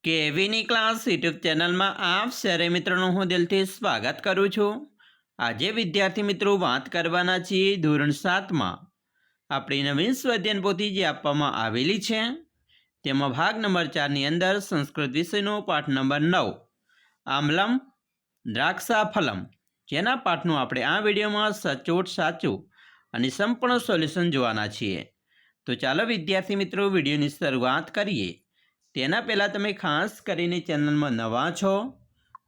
કેવીની class YouTube ચેનલમાં આપ સરે મિત્રોનું હું દિલથી સ્વાગત કરું છું। આજે વિદ્યાર્થી મિત્રો વાત કરવાના છીએ ધોરણ 7માં આપણી નવીન સ્વાધ્યાયન પોથી જે આપવામાં આવેલી છે તેમાં ભાગ નંબર 4ની અંદર સંસ્કૃત વિષયનો પાઠ નંબર 9 આમલમ દ્રાક્ષાફલમ જેના પાઠનું આપણે આ વિડીયોમાં સચોટ સાચું અને સંપૂર્ણ સોલ્યુશન જોવાના છીએ। તો ચાલો વિદ્યાર્થી મિત્રો વિડીયોની શરૂઆત કરીએ। તેના પહેલાં તમે ખાસ કરીને ચેનલમાં નવા છો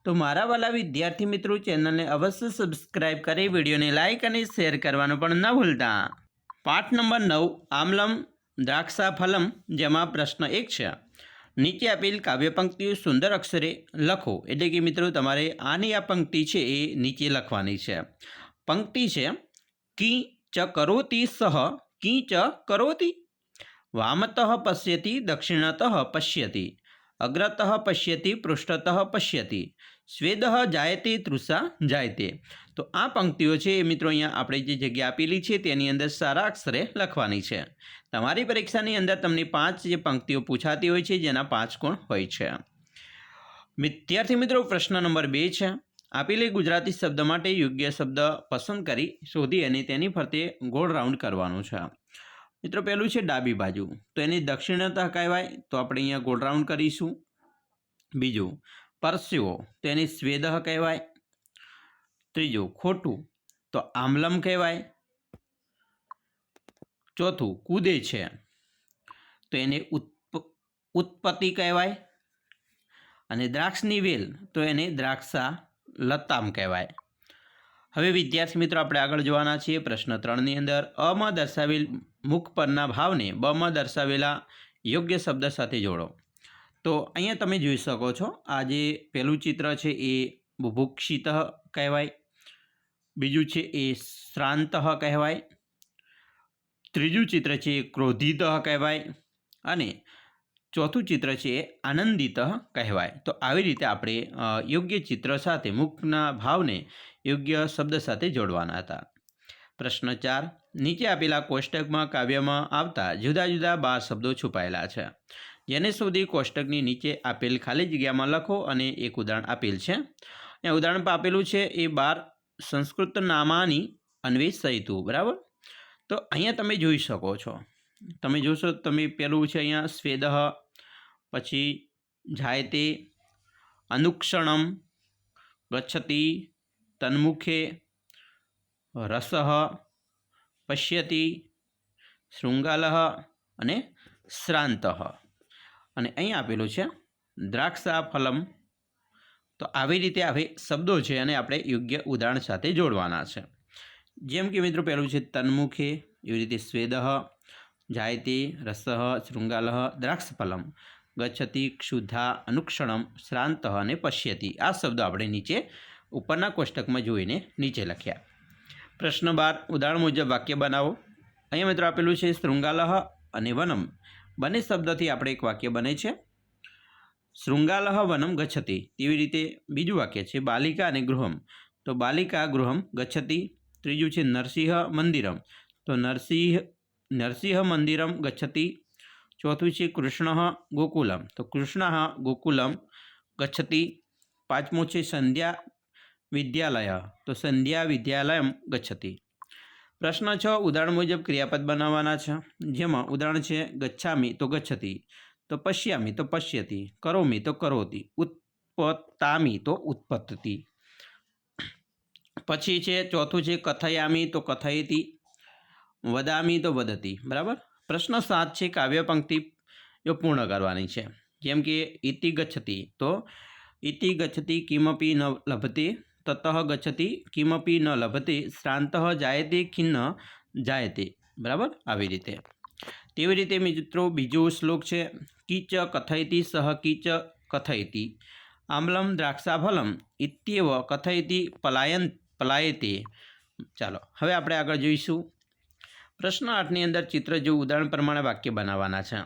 તો મારા વાલા વિદ્યાર્થી મિત્રો ચેનલને અવશ્ય સબસ્ક્રાઇબ કરી વિડીયોને લાઇક અને શેર કરવાનું પણ ન ભૂલતા। પાઠ નંબર 9 આમલમ દ્રાક્ષાફલમ જેમાં પ્રશ્ન 1 છે, નીચે આપેલ કાવ્ય પંક્તિઓ સુંદર અક્ષરે લખો। એટલે કે મિત્રો તમારે આની આ પંક્તિ છે એ નીચે લખવાની છે। પંક્તિ છે કી ચ કરોતિ સહ કી ચ કરોતિ, વામતઃ પશ્યતિ દક્ષિણતઃ પશ્યતિ, અગ્રતઃ પશ્યતિ પૃષ્ઠતઃ પશ્યતિ, સ્વેદઃ જાયતે તૃષા જાયતે। તો આ પંક્તિઓ છે એ મિત્રો અહીંયા આપણે જે જગ્યા આપેલી છે તેની અંદર સારા અક્ષરે લખવાની છે। તમારી પરીક્ષાની અંદર તમને 5 જે પંક્તિઓ પૂછાતી હોય છે જેના 5 ગુણ હોય છે। વિદ્યાર્થી મિત્રો પ્રશ્ન નંબર 2 છે, આપેલી ગુજરાતી શબ્દ માટે યોગ્ય શબ્દ પસંદ કરી શોધી અને તેની ફરતે ગોળ રાઉન્ડ કરવાનું છે। મિત્રો પહેલું છે ડાબી બાજુ, તો એની દક્ષિણતઃ કહેવાય, તો આપણે અહીંયા ગોળ રાઉન્ડ કરીશું। બીજું પરસ્યો, તો એની સ્વેદઃ કહેવાય। ત્રીજું ખોટું, તો આમલમ કહેવાય। ચોથું કૂદે છે, તો એને ઉત્પત્તિ કહેવાય। અને દ્રાક્ષની વેલ, તો એને દ્રાક્ષા લતામ કહેવાય। હવે વિદ્યાર્થી મિત્રો આપણે આગળ જોવાના છીએ પ્રશ્ન 3ની અંદર અમાં દર્શાવેલ મુખ પરના ભાવને બમાં દર્શાવેલા યોગ્ય શબ્દ સાથે જોડો। તો અહીંયા તમે જોઈ શકો છો આ જે પહેલું ચિત્ર છે એ બુભુક્ષિત કહેવાય, બીજું છે એ શ્રાંત કહેવાય, ત્રીજું ચિત્ર છે એ ક્રોધિત કહેવાય અને ચોથું ચિત્ર છે એ આનંદિત કહેવાય। તો આવી રીતે આપણે યોગ્ય ચિત્ર સાથે મુખના ભાવને યોગ્ય શબ્દ સાથે જોડવાના હતા। પ્રશ્ન 4, નીચે આપેલા કોષ્ટકમાં કાવ્યમાં આવતા જુદા જુદા 12 શબ્દો છુપાયેલા છે, જેને શોધી કોષ્ટકની નીચે આપેલ ખાલી જગ્યામાં લખો અને એક ઉદાહરણ આપેલ છે। અહીંયા ઉદાહરણ આપેલું છે એ 12 સંસ્કૃત નામાની અન્વેષયતુ, બરાબર। તો અહીંયા તમે જોઈ શકો છો, તમે જોશો તમે પેલું છે અહીંયા સ્વેદઃ, પછી જાયતે, અનુક્ષણમ, ગચ્છતિ, તન્મુખે, રસઃ, પશ્યતિ, શૃંગાલઃ અને શ્રાંતઃ। અને અહીં આપેલું છે દ્રાક્ષાફલમ। તો આવી રીતે હવે શબ્દો છે અને આપણે યોગ્ય ઉદાહરણ સાથે જોડવાના છે। જેમ કે મિત્રો પહેલું છે તન્મુખે, એવી રીતે સ્વેદઃ, જાયતે, રસઃ, શૃંગાલઃ, દ્રાક્ષફલમ, ગચ્છતિ, ક્ષુધા, અનુક્ષણમ, શ્રાંત અને પશ્યતિ। આ શબ્દો આપણે નીચે ઉપરના કોષ્ટકમાં જોઈને નીચે લખ્યા। પ્રશ્ન 12, ઉદાહરણ મુજબ વાક્ય બનાવો। અહીંયા મિત્રો આપેલું છે શૃંગાલઃ અને વનમ, બંને શબ્દથી આપણે એક વાક્ય બને છે। શૃંગાલઃ વનમ ગચ્છતિ, તેવી રીતે બીજું વાક્ય છે બાલિકા અને ગૃહમ, તો બાલિકા ગૃહમ ગચ્છતિ। ત્રીજું છે નરસિંહ મંદિરમ, તો નરસિંહ મંદિરમ ગચ્છતિ। ચોથું છે કૃષ્ણ ગોકુલમ, તો કૃષ્ણ ગોકુલમ ગચ્છતિ। પાંચમું છે સંધ્યા વિદ્યાલય, તો સંધ્યા વિદ્યાલયમ ગચ્છતિ। પ્રશ્ન 6, ઉદાહરણ મુજબ ક્રિયાપદ બનાવવાના છે, જેમાં ઉદાહરણ છે ગચ્છામી તો ગચ્છતિ, તો પશ્યામી તો પશ્યતિ, કરોમી તો કરોતિ, ઉત્પત્તામી તો ઉત્પત્તિ। પછી છે ચોથું છે કથયામી તો કથયતિ, વદામી તો વદતિ, બરાબર। પ્રશ્ન 7 છે કાવ્ય પંક્તિઓ પૂર્ણ કરવાની છે, જેમ કે ઇતિ ગચ્છતિ, તો ઇતિ ગચ્છતિ કિમપી ન લભતે, તતઃ ગચ્છતિ કિમપી ન લભતે, શ્રાંતઃ જાયતે ખિન્ન જાયતે, બરાબર। આવી રીતે તેવી રીતે મિત્રો બીજો શ્લોક છે કીચ કથયતિ સહ કીચ કથયતિ, આમલમ દ્રાક્ષાફલમ ઇત્યેવ કથયતિ પલાયતે। ચાલો હવે આપણે આગળ જોઈશું। પ્રશ્ન 8ની અંદર ચિત્ર જો ઉદાહરણ પ્રમાણે વાક્ય બનાવવાના છે।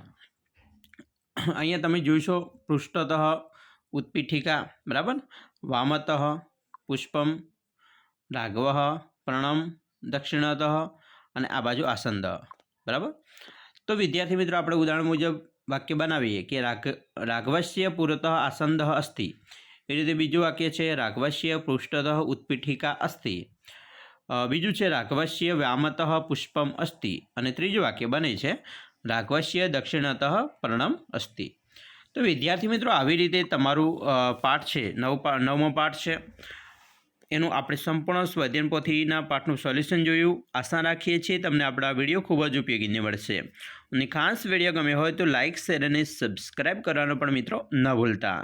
અહીંયા તમે જોઈશો પૃષ્ઠતઃ ઉત્પીઠિકા, બરાબર, વામતઃ પુષ્પમ, રાઘવ પ્રણમ, દક્ષિણતઃ અને આ બાજુ આસંદ, બરાબર। તો વિદ્યાર્થી મિત્રો આપણે ઉદાહરણ મુજબ વાક્ય બનાવીએ કે રાઘવસ્ય પુરતઃ આસંદઃ અસ્તિ. એ રીતે બીજું વાક્ય છે રાઘવસ્ય પૃષ્ઠતઃ ઉત્પીઠિકા અસ્તિ. બીજું છે રાઘવસ્ય વ્યામતઃ પુષ્પમ અસ્તિ. અને ત્રીજું વાક્ય બને છે રાઘવસ્ય દક્ષિણતઃ પર્ણમ અસ્તિ. તો વિદ્યાર્થી મિત્રો, આવી રીતે તમારું પાઠ છે, નવમો પાઠ છે, એનું આપણે સંપૂર્ણ સ્વાધ્યાયન પોથીના પાઠનું સોલ્યુશન જોયું. આશા રાખીએ છીએ તમને આપણા વિડીયો ખૂબ જ ઉપયોગી નીવડશે. અને ખાસ વિડીયો ગમ્યો હોય તો લાઇક, શેર અને સબસ્ક્રાઈબ કરવાનું પણ મિત્રો ન ભૂલતા.